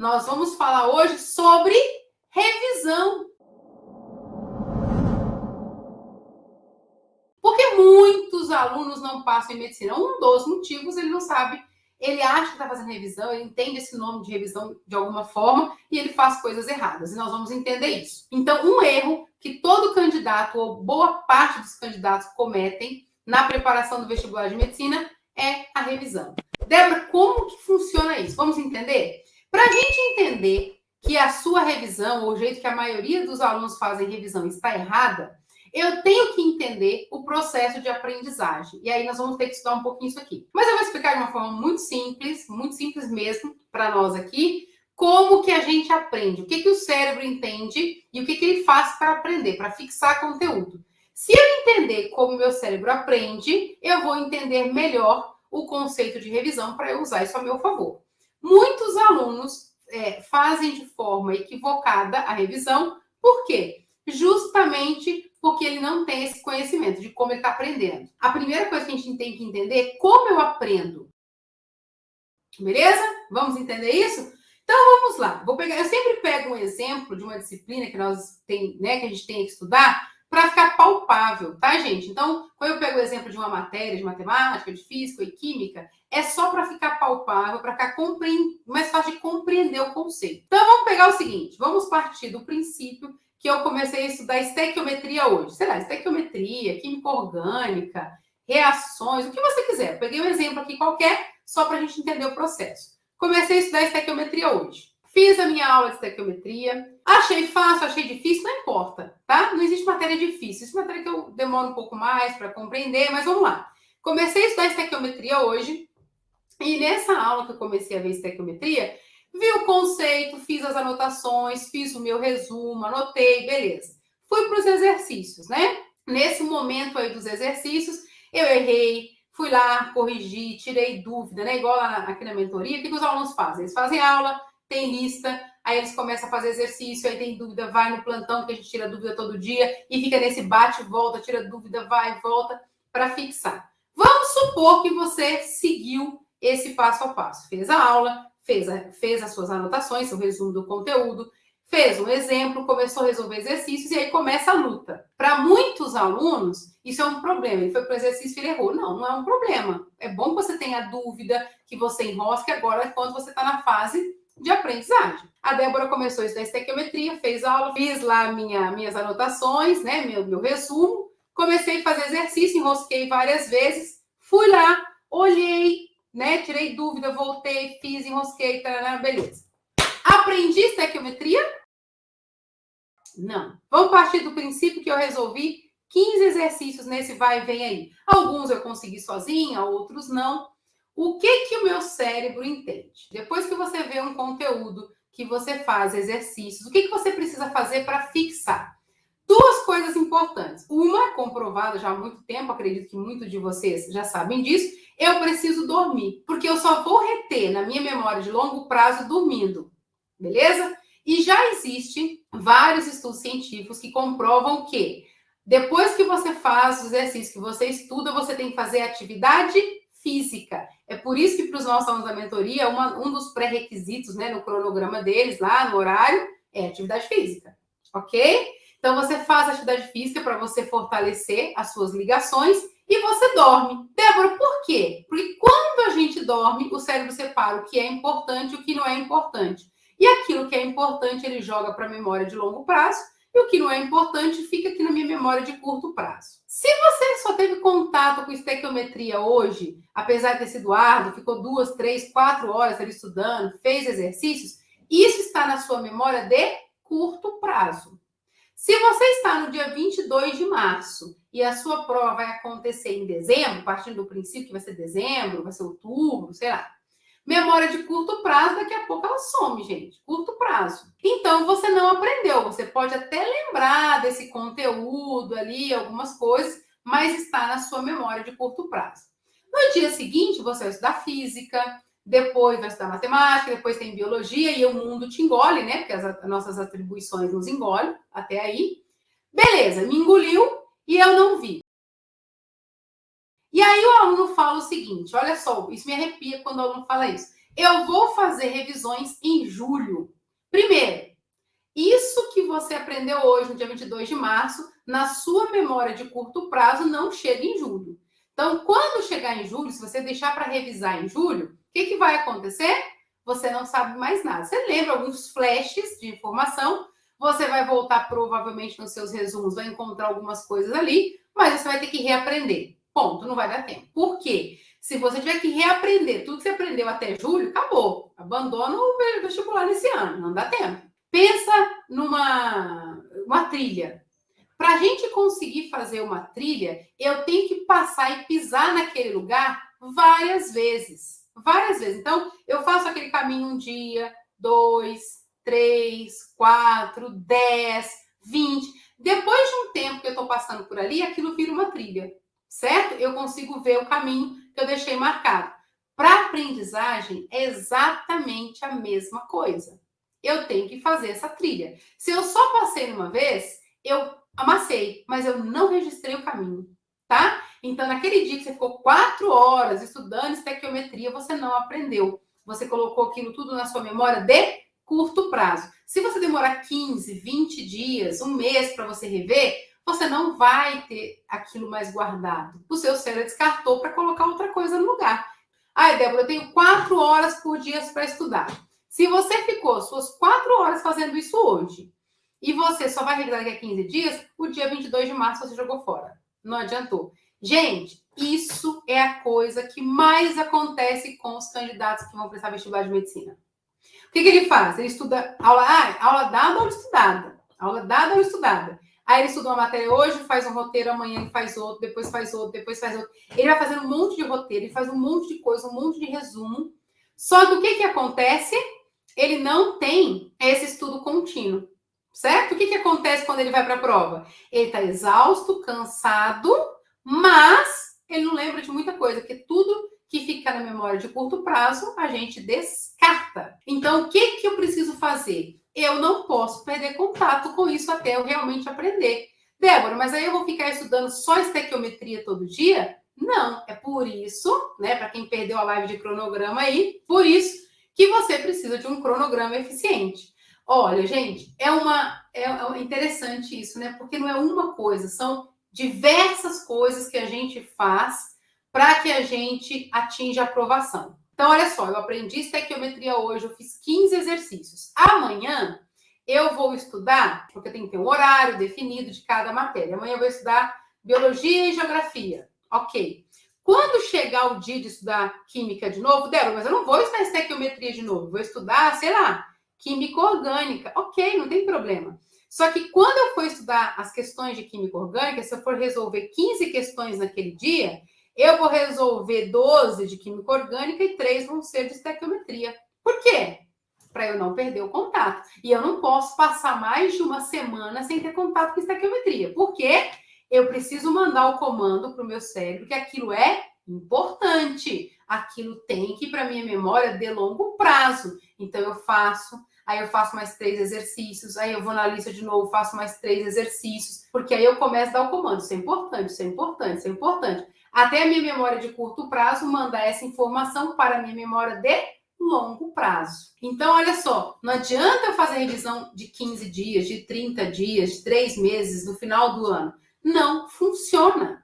Nós vamos falar hoje sobre revisão. Porque muitos alunos não passam em medicina. Um dos motivos, ele não sabe, ele acha que está fazendo revisão, ele entende esse nome de revisão de alguma forma e ele faz coisas erradas. E nós vamos entender isso. Então, um erro que todo candidato, ou boa parte dos candidatos, cometem na preparação do vestibular de medicina é a revisão. Débora, como que funciona isso? Vamos entender? Para a gente entender que a sua revisão, ou o jeito que a maioria dos alunos fazem revisão está errada, eu tenho que entender o processo de aprendizagem. E aí nós vamos ter que estudar um pouquinho isso aqui. Mas eu vou explicar de uma forma muito simples mesmo para nós aqui, como que a gente aprende, o que o cérebro entende e o que ele faz para aprender, para fixar conteúdo. Se eu entender como o meu cérebro aprende, eu vou entender melhor o conceito de revisão para eu usar isso a meu favor. Muitos alunos fazem de forma equivocada a revisão. Por quê? Justamente porque ele não tem esse conhecimento de como ele está aprendendo. A primeira coisa que a gente tem que entender é como eu aprendo. Beleza? Vamos entender isso? Então, vamos lá. Eu sempre pego um exemplo de uma disciplina que que a gente tem que estudar para ficar palpável, tá, gente? Então, quando eu pego o exemplo de uma matéria de matemática, de física e química, é só para ficar palpável, para ficar mais fácil de compreender o conceito. Então, vamos pegar o seguinte, vamos partir do princípio que eu comecei a estudar estequiometria hoje. Sei lá, estequiometria, química orgânica, reações, o que você quiser. Eu peguei um exemplo aqui qualquer, só para a gente entender o processo. Comecei a estudar estequiometria hoje. Fiz a minha aula de estequiometria. Achei fácil, achei difícil, não importa, tá? Não existe matéria difícil. Existe matéria que eu demoro um pouco mais para compreender, mas vamos lá. Comecei a estudar estequiometria hoje. E nessa aula que eu comecei a ver estequiometria, vi o conceito, fiz as anotações, fiz o meu resumo, anotei, beleza. Fui para os exercícios, né? Nesse momento aí dos exercícios, eu errei, fui lá, corrigi, tirei dúvida, né? Igual aqui na mentoria, o que os alunos fazem? Eles fazem aula, tem lista, aí eles começam a fazer exercício, aí tem dúvida, vai no plantão, que a gente tira dúvida todo dia, e fica nesse bate e volta, tira dúvida, vai e volta, para fixar. Vamos supor que você seguiu esse passo a passo. Fez a aula, fez as suas anotações, o resumo do conteúdo, fez um exemplo, começou a resolver exercícios e aí começa a luta. Para muitos alunos, isso é um problema. Ele foi para o exercício e ele errou. Não, não é um problema. É bom que você tenha dúvida, que você enrosque agora quando você está na fase de aprendizagem. A Débora começou a estudar estequiometria, fez aula, fiz lá minhas anotações, né, meu resumo, comecei a fazer exercício, enrosquei várias vezes, fui lá, olhei, né, tirei dúvida, voltei, fiz, enrosquei, tarará, beleza. Aprendi estequiometria? Não. Vamos partir do princípio que eu resolvi 15 exercícios nesse vai e vem aí. Alguns eu consegui sozinha, outros não. O que o meu cérebro entende? Depois que você vê um conteúdo, que você faz exercícios, o que você precisa fazer para fixar? Duas coisas importantes. Uma, comprovada já há muito tempo, acredito que muitos de vocês já sabem disso, eu preciso dormir, porque eu só vou reter na minha memória de longo prazo dormindo, beleza? E já existem vários estudos científicos que comprovam que depois que você faz os exercícios, que você estuda, você tem que fazer atividade física. É por isso que para os nossos alunos da mentoria, um dos pré-requisitos, né, no cronograma deles, lá no horário, é atividade física, ok? Então, você faz atividade física para você fortalecer as suas ligações e você dorme. Débora, por quê? Porque quando a gente dorme, o cérebro separa o que é importante e o que não é importante. E aquilo que é importante, ele joga para a memória de longo prazo e o que não é importante fica aqui na minha memória de curto prazo. Se você só teve contato com estequiometria hoje, apesar de ter sido árduo, ficou 2, 3, 4 horas ali estudando, fez exercícios, isso está na sua memória de curto prazo. Se você está no dia 22 de março e a sua prova vai acontecer em dezembro, partindo do princípio que vai ser dezembro, vai ser outubro, sei lá. Memória de curto prazo, daqui a pouco ela some, gente. Curto prazo. Então, você não aprendeu. Você pode até lembrar desse conteúdo ali, algumas coisas, mas está na sua memória de curto prazo. No dia seguinte, você vai estudar física, depois vai estudar matemática, depois tem biologia e o mundo te engole, né? Porque as nossas atribuições nos engolem até aí. Beleza, me engoliu e eu não vi. E aí o aluno fala o seguinte, olha só, isso me arrepia quando o aluno fala isso. Eu vou fazer revisões em julho. Primeiro, isso que você aprendeu hoje, no dia 22 de março, na sua memória de curto prazo, não chega em julho. Então, quando chegar em julho, se você deixar para revisar em julho, o que vai acontecer? Você não sabe mais nada. Você lembra alguns flashes de informação, você vai voltar provavelmente nos seus resumos, vai encontrar algumas coisas ali, mas você vai ter que reaprender. Ponto, não vai dar tempo. Por quê? Se você tiver que reaprender tudo que você aprendeu até julho, acabou. Abandona o vestibular nesse ano, não dá tempo. Pensa numa trilha. Para a gente conseguir fazer uma trilha, eu tenho que passar e pisar naquele lugar várias vezes. Várias vezes. Então, eu faço aquele caminho um dia, 2, 3, 4, 10, 20. Depois de um tempo que eu estou passando por ali, aquilo vira uma trilha, certo? Eu consigo ver o caminho que eu deixei marcado. Para aprendizagem, é exatamente a mesma coisa. Eu tenho que fazer essa trilha. Se eu só passei uma vez, eu amassei, mas eu não registrei o caminho, tá? Então, naquele dia que você ficou 4 horas estudando estequiometria, você não aprendeu. Você colocou aquilo tudo na sua memória de curto prazo. Se você demorar 15, 20 dias, um mês para você rever, você não vai ter aquilo mais guardado. O seu cérebro descartou para colocar outra coisa no lugar. Ai, Débora, eu tenho 4 horas por dia para estudar. Se você ficou suas 4 horas fazendo isso hoje e você só vai revisar daqui a 15 dias, o dia 22 de março você jogou fora. Não adiantou. Gente, isso é a coisa que mais acontece com os candidatos que vão prestar vestibular de medicina. O que ele faz? Ele estuda aula dada, aula estudada. Aula dada, aula estudada. Aí ele estuda uma matéria hoje, faz um roteiro, amanhã ele faz outro, depois faz outro, depois faz outro. Ele vai fazendo um monte de roteiro, ele faz um monte de coisa, um monte de resumo. Só que o que acontece? Ele não tem esse estudo contínuo, certo? O que acontece quando ele vai para a prova? Ele está exausto, cansado, mas ele não lembra de muita coisa, porque tudo que fica na memória de curto prazo, a gente descarta. Então, o que eu preciso fazer? Eu não posso perder contato com isso até eu realmente aprender. Débora, mas aí eu vou ficar estudando só estequiometria todo dia? Não, é por isso, né, para quem perdeu a live de cronograma aí, por isso que você precisa de um cronograma eficiente. Olha, gente, é interessante isso, né? Porque não é uma coisa, são diversas coisas que a gente faz para que a gente atinja a aprovação. Então, olha só, eu aprendi estequiometria hoje, eu fiz 15 exercícios. Amanhã eu vou estudar, porque eu tenho que ter um horário definido de cada matéria. Amanhã eu vou estudar biologia e geografia. Ok. Quando chegar o dia de estudar química de novo, Débora, mas eu não vou estudar estequiometria de novo, vou estudar, sei lá, química orgânica. Ok, não tem problema. Só que quando eu for estudar as questões de química orgânica, se eu for resolver 15 questões naquele dia, eu vou resolver 12 de química orgânica e 3 vão ser de estequiometria. Por quê? Para eu não perder o contato. E eu não posso passar mais de uma semana sem ter contato com estequiometria. Por quê? Eu preciso mandar o comando para o meu cérebro que aquilo é importante. Aquilo tem que ir para a minha memória de longo prazo. Então, eu faço mais 3 exercícios, aí eu vou na lista de novo, faço mais 3 exercícios, porque aí eu começo a dar o comando. Isso é importante, isso é importante, isso é importante. Até a minha memória de curto prazo mandar essa informação para a minha memória de longo prazo. Então, olha só, não adianta eu fazer revisão de 15 dias, de 30 dias, de 3 meses no final do ano. Não funciona.